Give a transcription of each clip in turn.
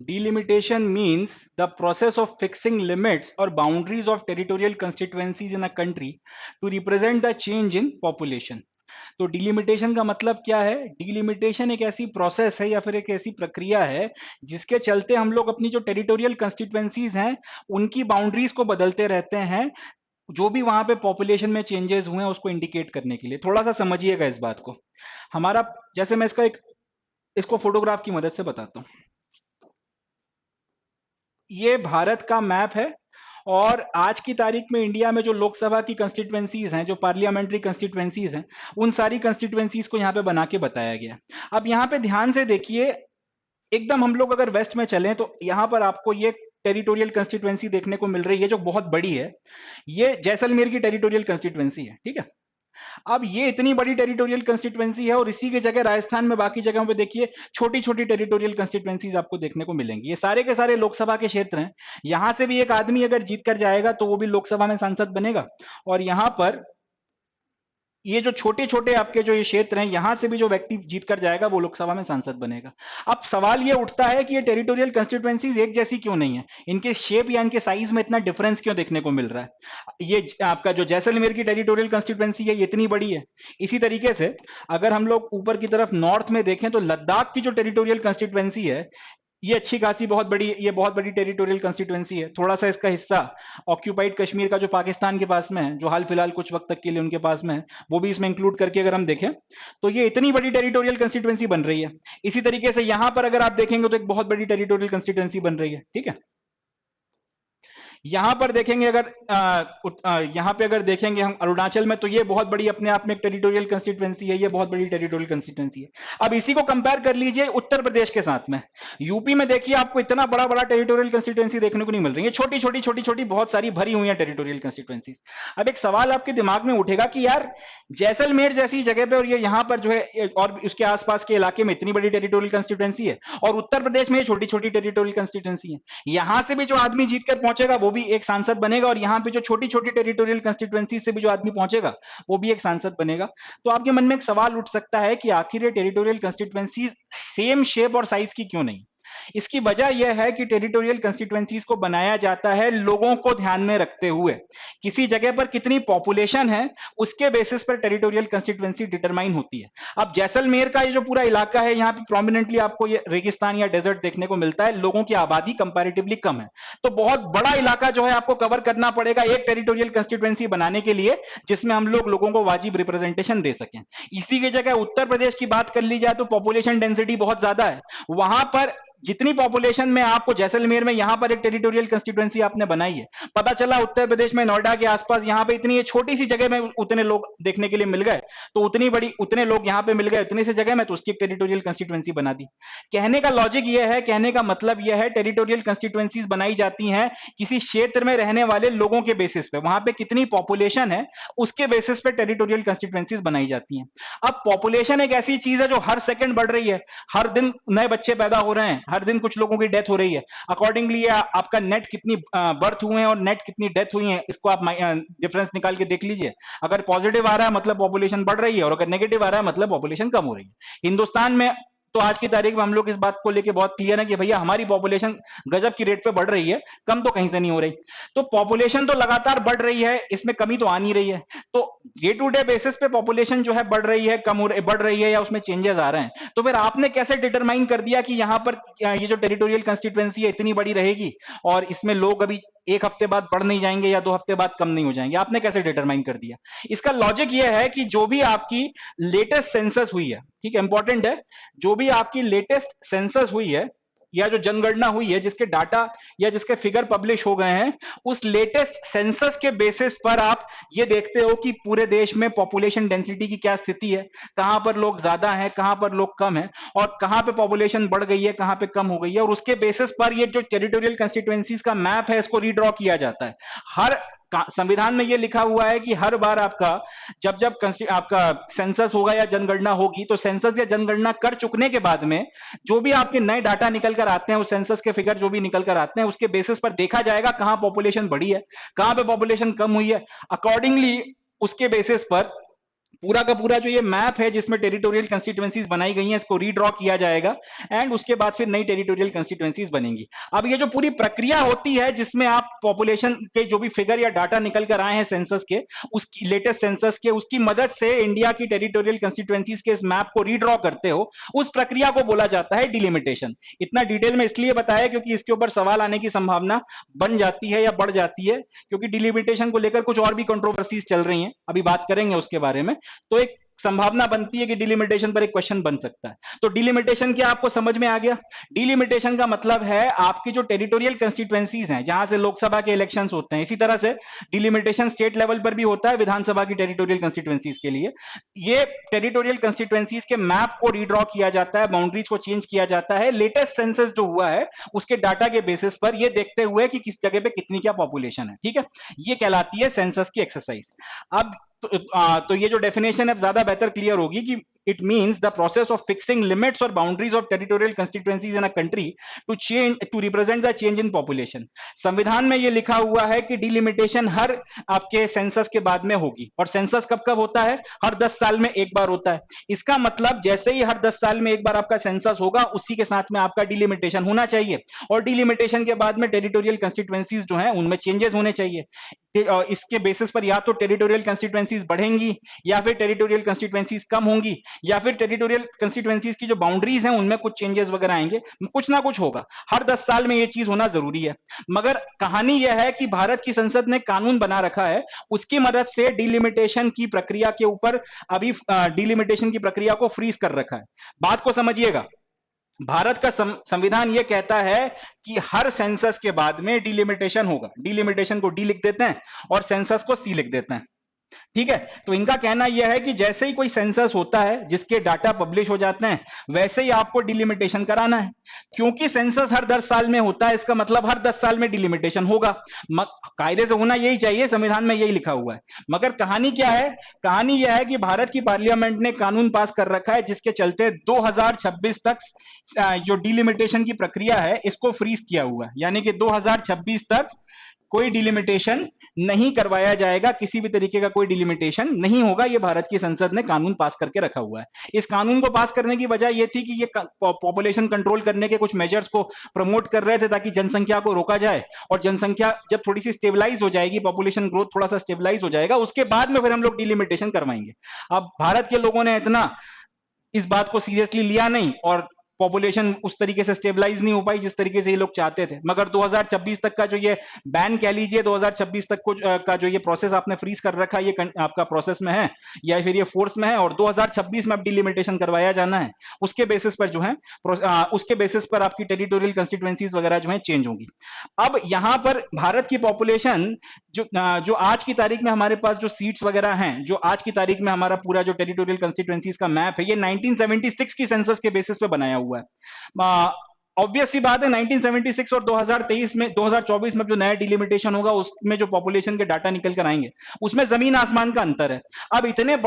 Delimitation means the process of fixing limits or boundaries of territorial constituencies in a country to represent the change in population. तो delimitation का मतलब क्या है? Delimitation एक ऐसी process है या फिर एक ऐसी प्रक्रिया है जिसके चलते हम लोग अपनी जो टेरिटोरियल कंस्टिट्यूएंसीज हैं उनकी बाउंड्रीज को बदलते रहते हैं, जो भी वहां पे पॉपुलेशन में चेंजेस हुए हैं उसको इंडिकेट करने के लिए। थोड़ा सा समझिएगा इस बात को। हमारा जैसे मैं इसको फोटोग्राफ की मदद से बताता हूं। ये भारत का मैप है और आज की तारीख में इंडिया में जो लोकसभा की कंस्टिट्यूएंसीज हैं, जो पार्लियामेंट्री कंस्टिट्यूएंसीज हैं, उन सारी कंस्टिट्यूएंसीज को यहाँ पे बना के बताया गया। अब यहाँ पे ध्यान से देखिए, एकदम हम लोग अगर वेस्ट में चलें तो यहाँ पर आपको ये टेरिटोरियल कंस्टिट्यूएंसी देखने को मिल रही है जो बहुत बड़ी है। ये जैसलमेर की टेरिटोरियल कंस्टिट्यूएंसी है, ठीक है। अब ये इतनी बड़ी टेरिटोरियल कंस्टिट्यूएंसी है और इसी की जगह राजस्थान में बाकी जगहों पे देखिए छोटी छोटी टेरिटोरियल कंस्टिट्यूएंसीज आपको देखने को मिलेंगी। ये सारे के सारे लोकसभा के क्षेत्र हैं। यहां से भी एक आदमी अगर जीत कर जाएगा तो वो भी लोकसभा में सांसद बनेगा, और यहां पर ये जो छोटे छोटे आपके जो ये क्षेत्र हैं, यहां से भी जो व्यक्ति जीत कर जाएगा वो लोकसभा में सांसद बनेगा। अब सवाल ये उठता है कि ये टेरिटोरियल कंस्टिट्यूएंसीज एक जैसी क्यों नहीं है? इनके शेप या इनके साइज में इतना डिफरेंस क्यों देखने को मिल रहा है? ये आपका जो जैसलमेर की टेरिटोरियल कंस्टिट्यूएंसी है ये इतनी बड़ी है। इसी तरीके से अगर हम लोग ऊपर की तरफ नॉर्थ में देखें तो लद्दाख की जो टेरिटोरियल कंस्टिट्यूएंसी है ये अच्छी खासी बहुत बड़ी, ये बहुत बड़ी टेरिटोरियल कंस्टिट्यूएंसी है। थोड़ा सा इसका हिस्सा ऑक्यूपाइड कश्मीर का जो पाकिस्तान के पास में है, जो हाल फिलहाल कुछ वक्त तक के लिए उनके पास में है, वो भी इसमें इंक्लूड करके अगर हम देखें तो ये इतनी बड़ी टेरिटोरियल कंस्टिट्यूएंसी बन रही है। इसी तरीके से यहां पर अगर आप देखेंगे तो एक बहुत बड़ी टेरिटोरियल कंस्टिट्यूएंसी बन रही है, ठीक है। यहां पर देखेंगे अगर यहां पे अगर देखेंगे हम अरुणाचल में, तो ये बहुत बड़ी अपने आप में एक टेरिटोरियल कंस्टिट्यूएंसी है, ये बहुत बड़ी टेरिटोरियल कंस्टिट्यूएंसी है। अब इसी को कंपेयर कर लीजिए उत्तर प्रदेश के साथ में। यूपी में देखिए आपको इतना बड़ा बड़ा टेरिटोरियल कंस्टिट्यूएंसी देखने को नहीं मिल रही है, छोटी छोटी छोटी छोटी बहुत सारी भरी हुई है टेरिटोरियल कंस्टिट्यूएंसीज। अब एक सवाल आपके दिमाग में उठेगा कि यार जैसलमेर जैसी जगह पे और ये यहाँ पर जो है और उसके आसपास के इलाके में इतनी बड़ी टेरिटोरियल कंस्टिट्यूएंसी है, और उत्तर प्रदेश में ये छोटी छोटी टेरिटोरियल कंस्टिट्यूएंसी है, यहां से भी जो आदमी जीत कर पहुंचेगा वो भी एक सांसद बनेगा, और यहाँ पे जो छोटी छोटी टेरिटोरियल कंस्टिट्यूएंसी से भी जो आदमी पहुंचेगा वो भी एक सांसद बनेगा। तो आपके मन में एक सवाल उठ सकता है कि आखिर ये टेरिटोरियल कंस्टिट्यूएंसी सेम शेप और साइज की क्यों नहीं? इसकी वजह यह है कि टेरिटोरियल कंस्टिट्यूएंसीज को बनाया जाता है लोगों को ध्यान में रखते हुए। किसी जगह पर कितनी पॉपुलेशन है उसके बेसिस पर टेरिटोरियल कंस्टिट्यूएंसी डिटरमाइन होती है। अब जैसलमेर का ये जो पूरा इलाका है, यहाँ पे प्रोमिनेंटली आपको ये रेगिस्तान या डेजर्ट देखने को मिलता है, लोगों की आबादी कंपैरेटिवली कम है, तो बहुत बड़ा इलाका जो है आपको कवर करना पड़ेगा एक टेरिटोरियल कंस्टिट्यूएंसी बनाने के लिए, जिसमें हम लोग लोगों को वाजिब रिप्रेजेंटेशन दे सकें। इसी की जगह उत्तर प्रदेश की बात कर ली जाए तो पॉपुलेशन डेंसिटी बहुत ज्यादा है, वहां पर जितनी पॉपुलेशन में आपको जैसलमेर में यहां पर एक टेरिटोरियल कंस्टिट्यूएंसी आपने बनाई है, पता चला उत्तर प्रदेश में नोएडा के आसपास यहां पे इतनी छोटी सी जगह में उतने लोग देखने के लिए मिल गए, तो उतने लोग यहां पे मिल गए उतनी सी जगह में, तो उसकी एक टेरिटोरियल कंस्टिट्यूएंसी बना दी। कहने का लॉजिक यह है, कहने का मतलब यह है, टेरिटोरियल कंस्टिट्यूएंसीज बनाई जाती हैं किसी क्षेत्र में रहने वाले लोगों के बेसिस पे, वहां पे कितनी पॉपुलेशन है उसके बेसिस पे टेरिटोरियल कंस्टिट्यूएंसीज बनाई जाती हैं। अब पॉपुलेशन एक ऐसी चीज है जो हर सेकंड बढ़ रही है, हर दिन नए बच्चे पैदा हो रहे हैं, हर दिन कुछ लोगों की डेथ हो रही है। अकॉर्डिंगली आपका नेट कितनी बर्थ हुए हैं और नेट कितनी डेथ हुई है, इसको आप डिफरेंस निकाल के देख लीजिए। अगर पॉजिटिव आ रहा है मतलब पॉपुलेशन बढ़ रही है, और अगर नेगेटिव आ रहा है मतलब पॉपुलेशन कम हो रही है। हिंदुस्तान में तो आज की तारीख में हम लोग इस बात को लेके बहुत क्लियर है कि भैया हमारी पॉपुलेशन गजब की रेट पे बढ़ रही है, कम तो कहीं से नहीं हो रही। तो पॉपुलेशन तो लगातार बढ़ रही है, इसमें कमी तो आ नहीं रही है। तो डे टू डे बेसिस पे पॉपुलेशन जो है बढ़ रही है, बढ़ रही है, या उसमें चेंजेस आ रहे हैं। तो फिर आपने कैसे डिटरमाइन कर दिया कि यहां पर ये जो टेरिटोरियल कंस्टिट्यूएंसी है इतनी बड़ी रहेगी और इसमें लोग अभी एक हफ्ते बाद बढ़ नहीं जाएंगे या 2 हफ्ते बाद कम नहीं हो जाएंगे? आपने कैसे डिटरमाइन कर दिया? इसका लॉजिक यह है कि जो भी आपकी लेटेस्ट सेंसस हुई है, ठीक है, इंपॉर्टेंट है, जो भी आपकी लेटेस्ट सेंसस हुई है या जो जनगणना हुई है, जिसके डाटा या जिसके फिगर पब्लिश हो गए हैं, उस लेटेस्ट सेंसस के बेसिस पर आप ये देखते हो कि पूरे देश में पॉपुलेशन डेंसिटी की क्या स्थिति है, कहां पर लोग ज्यादा हैं, कहां पर लोग कम हैं, और कहां पे पॉपुलेशन बढ़ गई है, कहां पे कम हो गई है, और उसके बेसिस पर ये जो टेरिटोरियल कंस्टिट्यूएंसीज का मैप है इसको रीड्रॉ किया जाता है। हर संविधान में यह लिखा हुआ है कि हर बार आपका जब जब आपका सेंसस होगा या जनगणना होगी, तो सेंसस या जनगणना कर चुकने के बाद में जो भी आपके नए डाटा निकल कर आते हैं, उस सेंसस के फिगर जो भी निकल कर आते हैं, उसके बेसिस पर देखा जाएगा कहां पॉपुलेशन बढ़ी है, कहां पे पॉपुलेशन कम हुई है। अकॉर्डिंगली उसके बेसिस पर पूरा का पूरा जो ये मैप है जिसमें टेरिटोरियल कंस्टिट्यूएंसीज बनाई गई हैं, इसको रीड्रॉ किया जाएगा एंड उसके बाद फिर नई टेरिटोरियल कंस्टिट्यूएंसीज बनेंगी। अब ये जो पूरी प्रक्रिया होती है जिसमें आप पॉपुलेशन के जो भी फिगर या डाटा निकल कर आए हैं सेंसस के, उसकी लेटेस्ट सेंसस के, उसकी मदद से इंडिया की टेरिटोरियल कंस्टिट्यूएंसीज के इस मैप को रीड्रॉ करते हो, उस प्रक्रिया को बोला जाता है डिलिमिटेशन। इतना डिटेल में इसलिए बताया क्योंकि इसके ऊपर सवाल आने की संभावना बन जाती है या बढ़ जाती है, क्योंकि डिलिमिटेशन को लेकर कुछ और भी कंट्रोवर्सीज चल रही हैं, अभी बात करेंगे उसके बारे में। तो एक संभावना बनती है कि डिलिमिटेशन पर एक क्वेश्चन बन सकता है। तो डिलिमिटेशन क्या आपको समझ में आ गया? डिलिमिटेशन का मतलब है आपकी जो टेरिटोरियल कंस्टिट्यूएंसीज हैं जहां से लोकसभा के इलेक्शंस होते हैं, इसी तरह से डिलिमिटेशन स्टेट लेवल पर भी होता है विधानसभा की टेरिटोरियल कंस्टिट्यूएंसीज के लिए। ये टेरिटोरियल कंस्टिट्यूएंसीज के मैप को रीड्रॉ किया जाता है, बाउंड्रीज को चेंज किया जाता है लेटेस्ट सेंसस जो हुआ है उसके डाटा के बेसिस पर, ये देखते हुए कि किस जगह पे कितनी क्या पॉपुलेशन है। ठीक है, ये कहलाती है सेंसस की एक्सरसाइज। अब तो ये जो डेफिनेशन है ज्यादा बेहतर क्लियर होगी कि it means the process of fixing limits और boundaries of territorial constituencies in a country to represent the change in population. संविधान में ये लिखा हुआ है कि डिलिमिटेशन हर आपके सेंसस के बाद में होगी, और सेंसस कब कब होता है? हर 10 साल में एक बार होता है। इसका मतलब जैसे ही हर 10 साल में एक बार आपका सेंसस होगा उसी के साथ में आपका डिलिमिटेशन होना चाहिए, और डिलिमिटेशन के बाद में टेरिटोरियल कंस्टिट्यूएंसीज जो है उनमें चेंजेस होने चाहिए। इसके बेसिस पर या तो टेरिटोरियल कंस्टिट्यूएंसीज बढ़ेंगी या फिर टेरिटोरियल कंस्टिट्यूएंसीज कम होंगी, या फिर टेरिटोरियल कंस्टिट्यूएंसीज की जो बाउंड्रीज हैं उनमें कुछ चेंजेस वगैरह आएंगे, कुछ ना कुछ होगा। हर 10 साल में ये चीज होना जरूरी है। मगर कहानी यह है कि भारत की संसद ने कानून बना रखा है, उसकी मदद से डिलिमिटेशन की प्रक्रिया के ऊपर अभी डिलिमिटेशन की प्रक्रिया को फ्रीज कर रखा है। बात को समझिएगा, भारत का संविधान यह कहता है कि हर सेंसस के बाद में डिलिमिटेशन होगा। डिलिमिटेशन को डी लिख देते हैं और सेंसस को सी लिख देते हैं। ठीक है, तो इनका कहना यह है कि जैसे ही कोई सेंसस होता है जिसके डाटा पब्लिश हो जाते हैं, वैसे ही आपको डिलिमिटेशन कराना है। क्योंकि सेंसस हर 10 साल में होता है, इसका मतलब हर 10 साल में डिलिमिटेशन होगा। कायदे से होना यही चाहिए, संविधान में यही लिखा हुआ है। मगर कहानी क्या है? कहानी यह है कि भारत की पार्लियामेंट ने कानून पास कर रखा है जिसके चलते 2026 तक जो डिलिमिटेशन की प्रक्रिया है इसको फ्रीज किया हुआ है। यानी कि 2026 तक कोई डिलिमिटेशन नहीं करवाया जाएगा, किसी भी तरीके का कोई डिलिमिटेशन नहीं होगा। ये भारत की संसद ने कानून पास करके रखा हुआ है। इस कानून को पास करने की वजह यह थी कि ये पॉपुलेशन कंट्रोल करने के कुछ मेजर्स को प्रमोट कर रहे थे ताकि जनसंख्या को रोका जाए, और जनसंख्या जब थोड़ी सी स्टेबलाइज हो जाएगी, पॉपुलेशन ग्रोथ थोड़ा सा स्टेबलाइज हो जाएगा, उसके बाद में फिर हम लोग डिलिमिटेशन करवाएंगे। अब भारत के लोगों ने इतना इस बात को सीरियसली लिया नहीं, और पॉपुलेशन उस तरीके से स्टेबलाइज नहीं हो पाई जिस तरीके से ये लोग चाहते थे। मगर 2026 तक का जो ये बैन कह लीजिए, 2026 तक को का जो ये प्रोसेस आपने फ्रीज कर रखा है, ये आपका प्रोसेस में है या फिर ये फोर्स में है, और 2026 में अब डिलिमिटेशन करवाया जाना है। उसके बेसिस पर जो है उसके बेसिस पर आपकी टेरिटोरियल कंस्टिट्यूएंसीज वगैरह जो है चेंज होंगी। अब यहां पर भारत की पॉपुलेशन जो आज की तारीख में हमारे पास जो सीट्स वगैरह हैं, जो आज की तारीख में हमारा पूरा जो टेरिटोरियल कंस्टिट्यूएंसीज का मैप है, ये 1976 की सेंसस के बेसिस पे बनाया हुआ है। ऑब्वियस सी बात है, 1976 और 2023 में 2024 में जो नया डिलिमिटेशन होगा उसमें जो पॉपुलेशन के डाटा निकल कर आएंगे उसमें जमीन आसमान का अंतर है। अब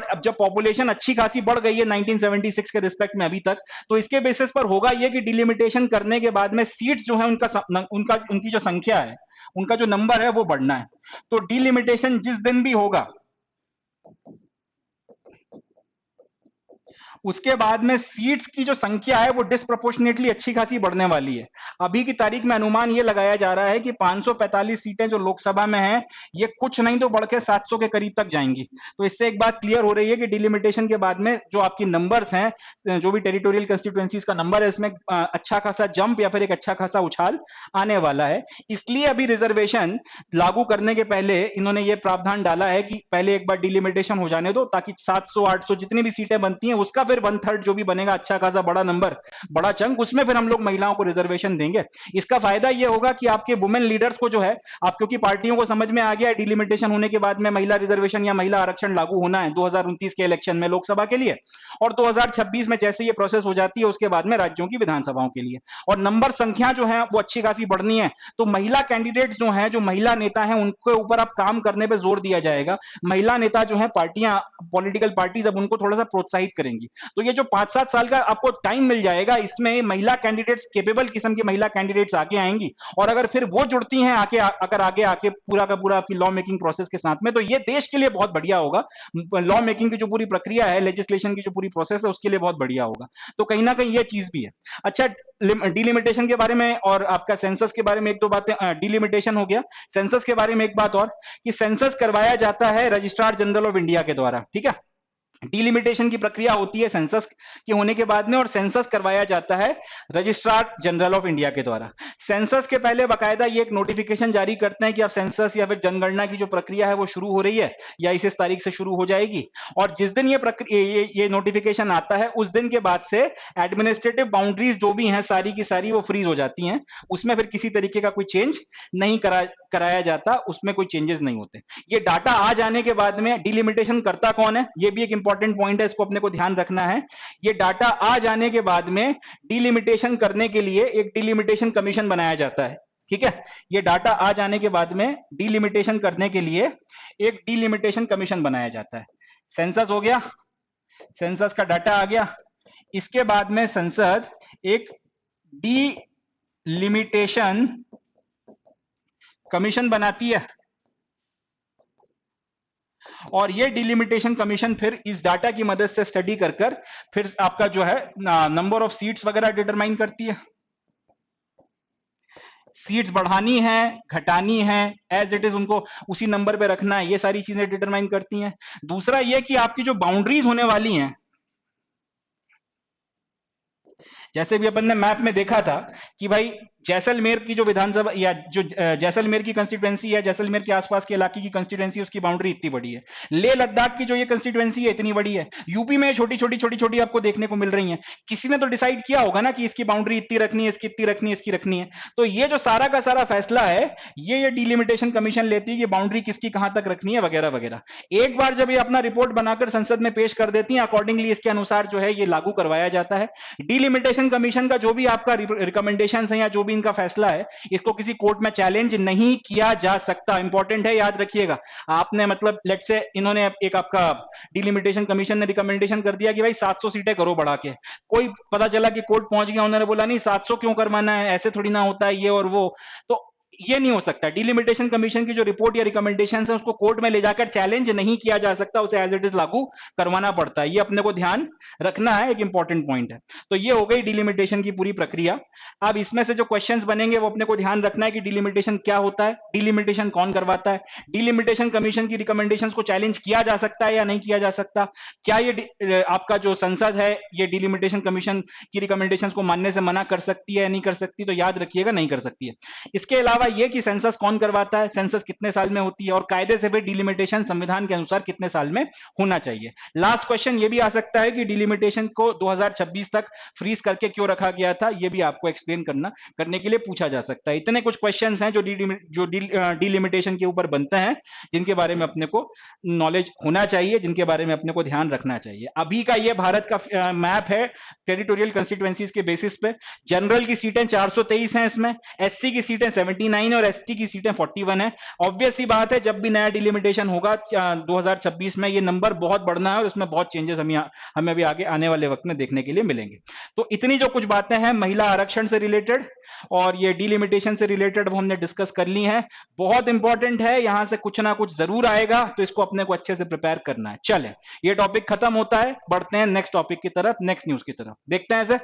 अब जब पॉपुलेशन अच्छी खासी बढ़ गई है 1976 के रिस्पेक्ट में अभी तक, तो इसके बेसिस पर होगा ये कि डिलिमिटेशन करने के बाद में सीट्स जो है उनकी जो संख्या है, उनका जो नंबर है वो बढ़ना है। तो डिलिमिटेशन जिस दिन भी होगा उसके बाद में सीट्स की जो संख्या है वो डिस्प्रोपोर्शनेटली अच्छी खासी बढ़ने वाली है। अभी की तारीख में अनुमान ये लगाया जा रहा है कि 545 सीटें जो लोकसभा में हैं ये कुछ नहीं तो बढ़ के 700 के करीब तक जाएंगी। तो इससे एक बात क्लियर हो रही है कि डिलिमिटेशन के बाद में जो आपकी नंबर्स हैं, जो भी टेरिटोरियल कंस्टिट्यूएंसीज का नंबर है, इसमें अच्छा खासा जंप या फिर एक अच्छा खासा उछाल आने वाला है। इसलिए अभी रिजर्वेशन लागू करने के पहले इन्होंने ये प्रावधान डाला है कि पहले एक बार डिलिमिटेशन हो जाने दो, ताकि 700 800 जितनी भी सीटें बनती हैं उसका फिर 1/3 जो भी बनेगा, अच्छा खासा बड़ा नंबर, बड़ा चंक, उसमें फिर हम लोग महिलाओं को रिजर्वेशन देंगे। इसका फायदा यह होगा कि आपके वुमेन लीडर्स को जो है, आप क्योंकि पार्टियों को समझ में आ गया है डिलिमिटेशन होने के बाद में महिला रिजर्वेशन या महिला आरक्षण लागू होना है 2029 के इलेक्शन में लोकसभा के लिए, और 2026 में जैसे ये प्रोसेस हो जाती है उसके बाद में राज्यों की विधानसभाओं के लिए, और नंबर संख्या जो है वो अच्छी खासी बढ़नी है। तो महिला कैंडिडेट्स जो हैं, जो महिला नेता हैं, उनके ऊपर अब काम करने पर जोर दिया जाएगा। महिला नेता जो है, पार्टियां, पॉलिटिकल पार्टीज अब उनको थोड़ा सा प्रोत्साहित करेंगी। तो ये जो 5-7 साल का आपको टाइम मिल जाएगा, इसमें महिला कैंडिडेट्स, कैपेबल किस्म की महिला कैंडिडेट्स आगे आएंगी, और अगर फिर वो जुड़ती हैं अगर आगे आके पूरा का पूरा आपकी लॉ मेकिंग प्रोसेस के साथ में, तो ये देश के लिए बहुत बढ़िया होगा। लॉ मेकिंग की जो पूरी प्रक्रिया है, लेजिस्लेशन की जो पूरी प्रोसेस है, उसके लिए बहुत बढ़िया होगा। तो कहीं ना कहीं ये चीज भी है। अच्छा, डिलिमिटेशन के बारे में और आपका सेंसस के बारे में एक दो बातें। डिलिमिटेशन हो गया। सेंसस के बारे में एक बात और, कि सेंसस करवाया जाता है रजिस्ट्रार जनरल ऑफ इंडिया के द्वारा, ठीक है। डिलिमिटेशन की प्रक्रिया होती है सेंसस के होने के बाद में, और सेंसस करवाया जाता है रजिस्ट्रार जनरल ऑफ इंडिया के द्वारा। सेंसस के पहले बकायदा ये एक नोटिफिकेशन जारी करते हैं कि अब सेंसस या फिर जनगणना की जो प्रक्रिया है वो शुरू हो रही है, या इस तारीख से शुरू हो जाएगी। और जिस दिन ये प्रक्रिया ये नोटिफिकेशन आता है, उस दिन के बाद से एडमिनिस्ट्रेटिव बाउंड्रीज जो भी हैं सारी की सारी वो फ्रीज हो जाती हैं। उसमें फिर किसी तरीके का कोई चेंज नहीं कराया जाता, उसमें कोई चेंजेस नहीं होते। ये डाटा आ जाने के बाद में डिलिमिटेशन करता कौन है, ये भी एक इंपॉर्टेंट पॉइंट है, इसको अपने को ध्यान रखना है। ये डाटा आ जाने के बाद में डिलिमिटेशन करने के लिए एक डिलिमिटेशन कमीशन बनाया जाता है, ठीक है। ये डाटा आ जाने के बाद में डिलिमिटेशन करने के लिए एक डिलिमिटेशन कमीशन बनाया जाता है। सेंसस हो गया, सेंसस का डाटा आ गया। इसके बाद में संसद एक डिलिमिटेशन कमीशन बनाती है, और ये डिलिमिटेशन कमीशन फिर इस डाटा की मदद से स्टडी कर कर फिर आपका जो है नंबर ऑफ सीट्स वगैरह डिटरमाइन करती है। सीट्स बढ़ानी है, घटानी है, एज इट इज उनको उसी नंबर पे रखना है, ये सारी चीजें डिटरमाइन करती हैं। दूसरा ये कि आपकी जो बाउंड्रीज होने वाली हैं, जैसे भी अपन ने मैप में देखा था कि भाई जैसलमेर की जो विधानसभा या जो जैसलमेर की कंस्टिट्यूएंसी है, जैसलमेर के आसपास के इलाके की कंस्टिट्यूएंसी, उसकी बाउंड्री इतनी बड़ी है। लेह लद्दाख की जो ये कंस्टिट्यूएंसी है इतनी बड़ी है। यूपी में छोटी छोटी छोटी छोटी आपको देखने को मिल रही है। किसी ने तो डिसाइड किया होगा ना कि इसकी बाउंड्री इतनी रखनी है, इसकी इतनी रखनी है, इसकी रखनी है। तो ये जो सारा का सारा फैसला है, ये डिलिमिटेशन कमीशन लेती है कि बाउंड्री किसकी कहां तक रखनी है वगैरह वगैरह। एक बार जब ये अपना रिपोर्ट बनाकर संसद में पेश कर देती है, अकॉर्डिंगली इसके अनुसार जो है ये लागू करवाया जाता है। डिलिमिटेशन कमीशन का जो भी आपका रिकमेंडेशन है या जो भी इनका फैसला है, इसको किसी कोर्ट में चैलेंज नहीं किया जा सकता। इंपॉर्टेंट है, याद रखिएगा। आपने मतलब लेट से इन्होंने एक आपका डिलिमिटेशन कमीशन ने रिकमेंडेशन कर दिया कि भाई 700 सीटें करो बढ़ा के, कोई पता चला कि कोर्ट पहुंच गया, उन्होंने बोला नहीं 700 क्यों करवाना है, ऐसे थोड़ी ना होता है ये और वो, तो ये नहीं हो सकता। डिलिमिटेशन कमीशन की जो रिपोर्ट या रिकमेंडेशन है उसको कोर्ट में ले जाकर चैलेंज नहीं किया जा सकता, उसे एज इट इज लागू करवाना पड़ता है। ये अपने को ध्यान रखना है, एक इंपॉर्टेंट पॉइंट है। तो ये हो गई डिलिमिटेशन की पूरी प्रक्रिया। अब इसमें से जो क्वेश्चंस बनेंगे वो अपने को ध्यान रखना है कि डिलिमिटेशन क्या होता है, डिलिमिटेशन कौन करवाता है, डिलिमिटेशन कमीशन की रिकमेंडेशंस को चैलेंज किया जा सकता है या नहीं किया जा सकता, क्या ये आपका जो संसद है ये डिलिमिटेशन कमीशन की रिकमेंडेशंस को मानने से मना कर सकती है या नहीं कर सकती, तो याद रखिएगा नहीं कर सकती है। इसके अलावा ये कि सेंसस कौन करवाता है, सेंसस कितने साल में होती है, और कायदे से भी डिलिमिटेशन संविधान के अनुसार कितने साल में होना चाहिए। लास्ट क्वेश्चन ये भी आ सकता है कि डिलिमिटेशन को 2026 तक फ्रीज करके क्यों रखा गया था, ये भी आपको एक्सप्लेन करने के लिए पूछा जा सकता है। इतने कुछ क्वेश्चंस हैं जो डिलिमिटेशन के ऊपर बनते हैं, जिनके बारे में अपने को नॉलेज होना चाहिए, जिनके बारे में अपने को ध्यान रखना चाहिए। अभी का ये भारत का मैप है टेरिटोरियल कंस्टिट्यूएंसीज के बेसिस पे। जनरल की सीटें 423 हैं, इसमें एससी की सीटें 79 और एसटी की सीटें 41 है। ऑब्वियस सी बात है, जब भी नया डिलिमिटेशन होगा 2026 में, ये नंबर बहुत बढ़ना है और उसमें बहुत चेंजेस हमें अभी आगे आने वाले वक्त में देखने के लिए मिलेंगे। तो इतनी जो कुछ बातें हैं महिला आरक्षण से रिलेटेड और ये डिलिमिटेशन से रिलेटेड वो हमने डिस्कस कर ली हैं। बहुत इंपॉर्टेंट है, यहां से कुछ ना कुछ जरूर आएगा, तो इसको अपने को अच्छे से प्रिपेयर करना है। चलें, ये टॉपिक खत्म होता है, बढ़ते हैं नेक्स्ट टॉपिक की तरफ, नेक्स्ट न्यूज की तरफ। देखते हैं इसे।